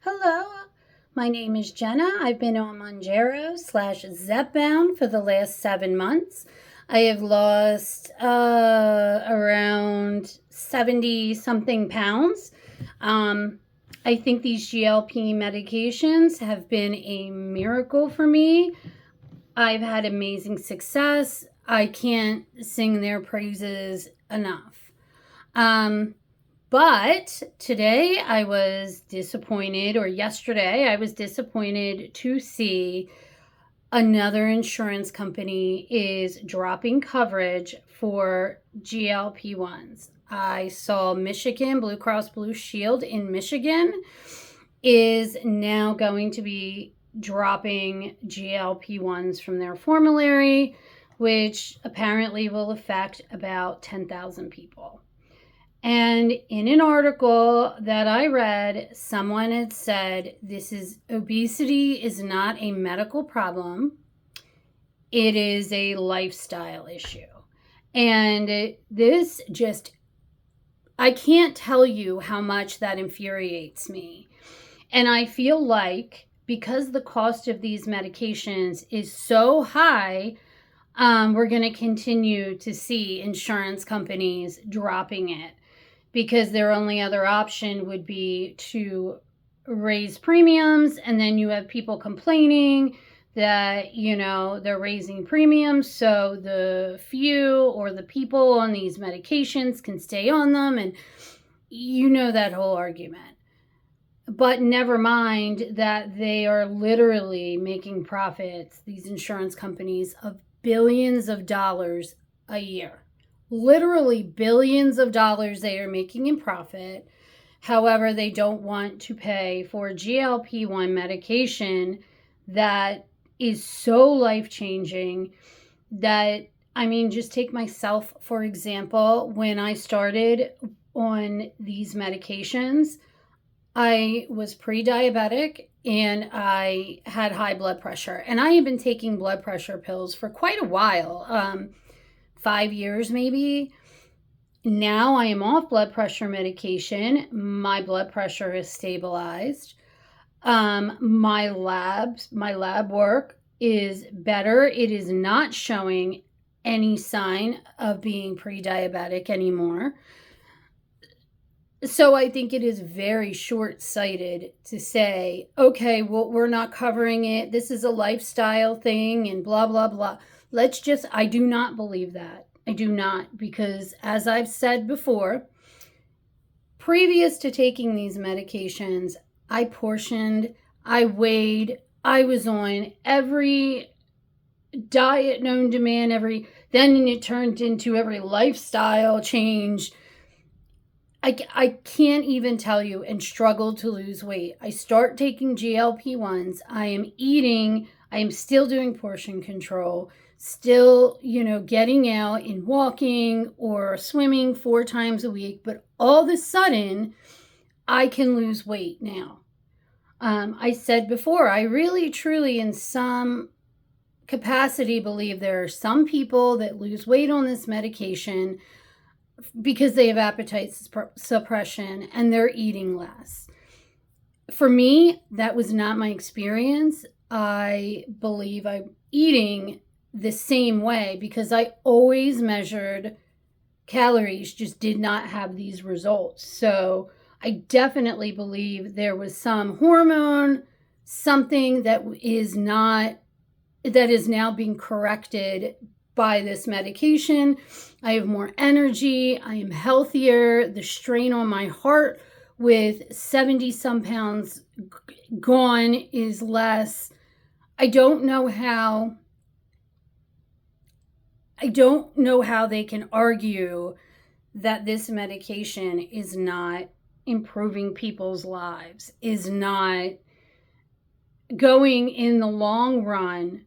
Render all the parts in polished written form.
Hello, my name is Jenna. I've been on Mounjaro / Zepbound for the last 7 months. I have lost around 70 something pounds. Um, I think these GLP medications have been a miracle for me. I've had amazing success. I can't sing their praises enough. But today I was disappointed, or yesterday I was disappointed to see another insurance company is dropping coverage for GLP1s. I saw Michigan, Blue Cross Blue Shield in Michigan is now going to be dropping GLP1s from their formulary, which apparently will affect about 10,000 people. And in an article that I read, someone had said obesity is not a medical problem. It is a lifestyle issue. And this just, I can't tell you how much that infuriates me. And I feel like because the cost of these medications is so high, we're going to continue to see insurance companies dropping it, because their only other option would be to raise premiums, and then you have people complaining that, they're raising premiums so the few or the people on these medications can stay on them, and that whole argument. But never mind that they are literally making profits, these insurance companies, of billions of dollars a year. Literally billions of dollars they are making in profit. However, they don't want to pay for GLP-1 medication that is so life-changing that, just take myself, for example. When I started on these medications, I was pre-diabetic and I had high blood pressure. And I have been taking blood pressure pills for quite a while. 5 years maybe. Now I am off blood pressure medication. My blood pressure is stabilized. My lab work is better. It is not showing any sign of being pre-diabetic anymore. So I think it is very short-sighted to say, okay, well, we're not covering it. This is a lifestyle thing and blah, blah, blah. I do not believe that. I do not, because as I've said before, previous to taking these medications, I portioned, I weighed, I was on every diet known to man, then it turned into every lifestyle change. I can't even tell you, and struggle to lose weight. I start taking GLP-1s. I am still doing portion control, still, getting out and walking or swimming 4 times a week. But all of a sudden, I can lose weight now. I said before, I really, truly, in some capacity, believe there are some people that lose weight on this medication because they have appetite suppression and they're eating less. For me, that was not my experience. I believe I'm eating the same way because I always measured calories, just did not have these results. So I definitely believe there was some hormone, something that is now being corrected by this medication. I have more energy. I am healthier. The strain on my heart with 70 some pounds gone is less. I don't know how they can argue that this medication is not improving people's lives, is not going in the long run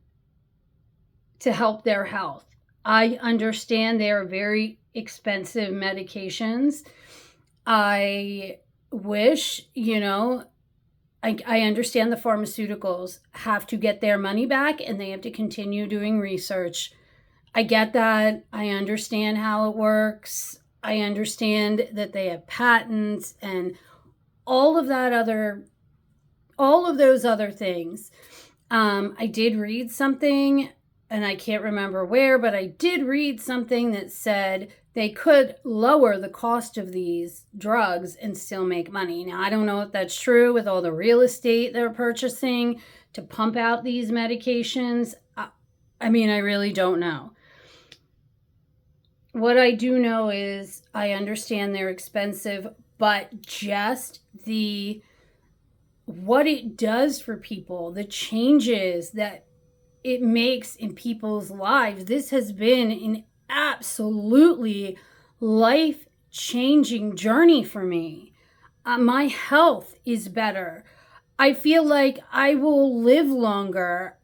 to help their health. I understand they are very expensive medications. I wish, I understand the pharmaceuticals have to get their money back and they have to continue doing research. I get that. I understand how it works. I understand that they have patents and all of that other all of those other things. I did read something, and I can't remember where, but I did read something that said they could lower the cost of these drugs and still make money. Now, I don't know if that's true with all the real estate they're purchasing to pump out these medications. I mean, I really don't know. What I do know is I understand they're expensive, but just what it does for people, the changes that it makes in people's lives. This has been an absolutely life-changing journey for me. My health is better. I feel like I will live longer.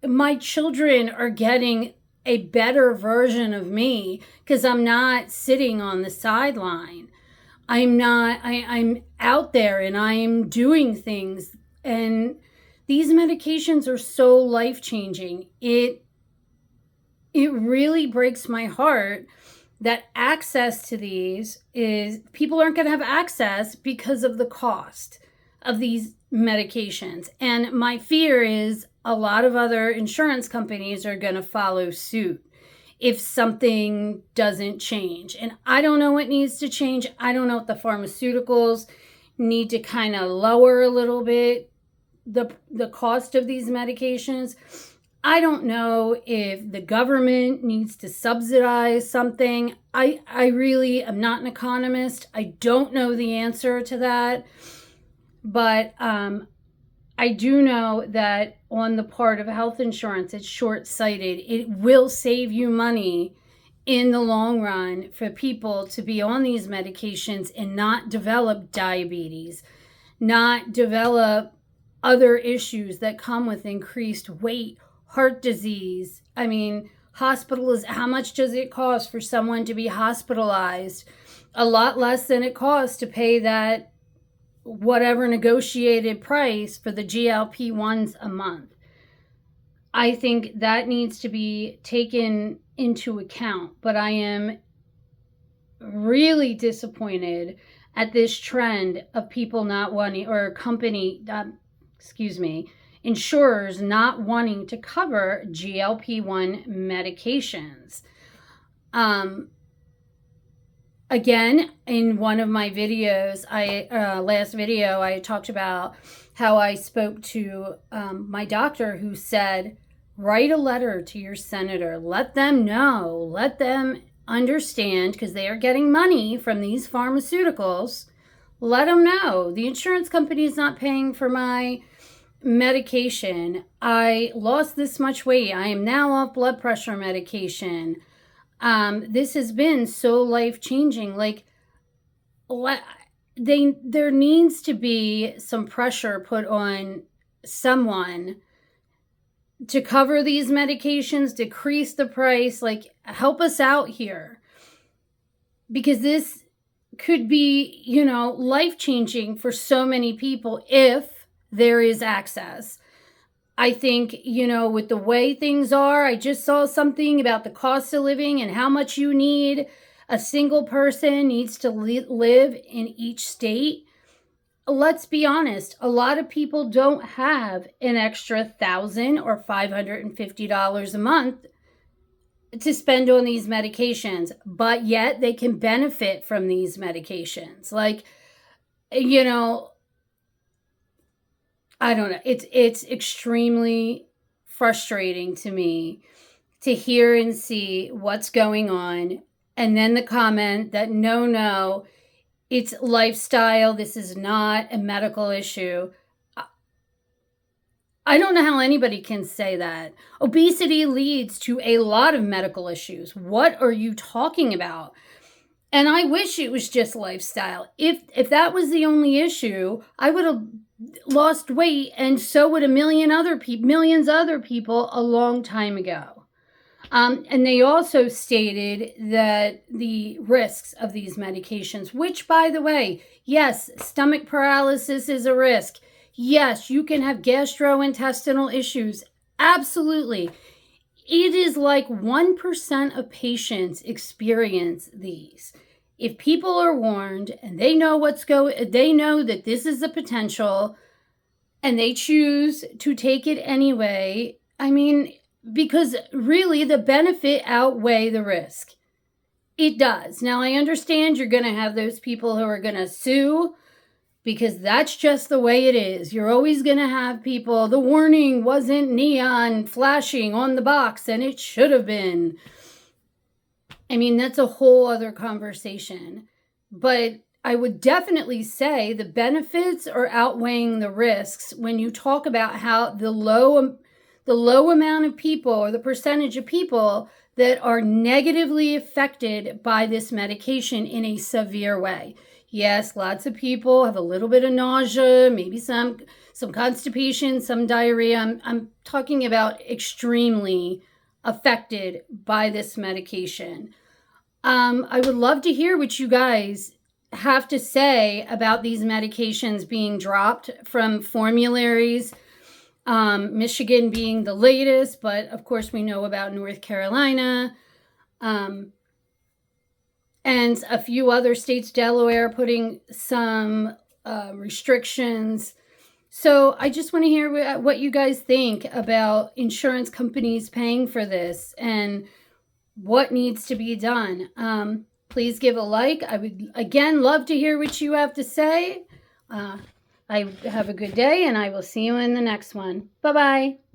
My children are getting a better version of me because I'm not sitting on the sideline. I'm out there and I'm doing things, and these medications are so life-changing. It really breaks my heart that access to these is, people aren't going to have access because of the cost of these medications. And my fear is a lot of other insurance companies are going to follow suit if something doesn't change. And I don't know what needs to change. I don't know if the pharmaceuticals need to kind of lower a little bit the cost of these medications. I don't know if the government needs to subsidize something. I really am not an economist. I don't know the answer to that. But I do know that on the part of health insurance, it's short-sighted. It will save you money in the long run for people to be on these medications and not develop diabetes, not develop other issues that come with increased weight, heart disease. I mean, how much does it cost for someone to be hospitalized? A lot less than it costs to pay that whatever negotiated price for the GLP1s a month. I think that needs to be taken into account, but I am really disappointed at this trend of people not wanting, or insurers not wanting to cover GLP1 medications. Again, in one of my videos, last video, I talked about how I spoke to my doctor, who said, write a letter to your senator. Let them know. Let them understand, because they are getting money from these pharmaceuticals. Let them know. The insurance company is not paying for my medication. I lost this much weight. I am now off blood pressure medication. This has been so life-changing. Like, there needs to be some pressure put on someone to cover these medications, decrease the price, like, help us out here. Because this could be, life-changing for so many people if there is access. I think, with the way things are, I just saw something about the cost of living and how much a single person needs to live in each state. Let's be honest, a lot of people don't have an extra $1,000 or $550 a month to spend on these medications, but yet they can benefit from these medications. Like, I don't know. It's extremely frustrating to me to hear and see what's going on. And then the comment that no, it's lifestyle. This is not a medical issue. I don't know how anybody can say that. Obesity leads to a lot of medical issues. What are you talking about? And I wish it was just lifestyle. If that was the only issue, I would have lost weight, and so would millions other people a long time ago. And they also stated that the risks of these medications, which, by the way, yes, stomach paralysis is a risk. Yes, you can have gastrointestinal issues. Absolutely. It is like 1% of patients experience these. if people are warned and they know they know that this is the potential and they choose to take it anyway, I mean, because really the benefit outweigh the risk. It does. Now, I understand you're going to have those people who are going to sue because that's just the way it is. You're always going to have people, the warning wasn't neon flashing on the box and it should have been. I mean, that's a whole other conversation. But I would definitely say the benefits are outweighing the risks when you talk about how the low amount of people or the percentage of people that are negatively affected by this medication in a severe way. Yes, lots of people have a little bit of nausea, maybe some constipation, some diarrhea. I'm talking about extremely affected by this medication. I would love to hear what you guys have to say about these medications being dropped from formularies. Michigan being the latest, but of course we know about North Carolina, and a few other states, Delaware, putting some restrictions. So I just want to hear what you guys think about insurance companies paying for this and what needs to be done. Please give a like. I would, again, love to hear what you have to say. I have a good day, and I will see you in the next one. Bye-bye.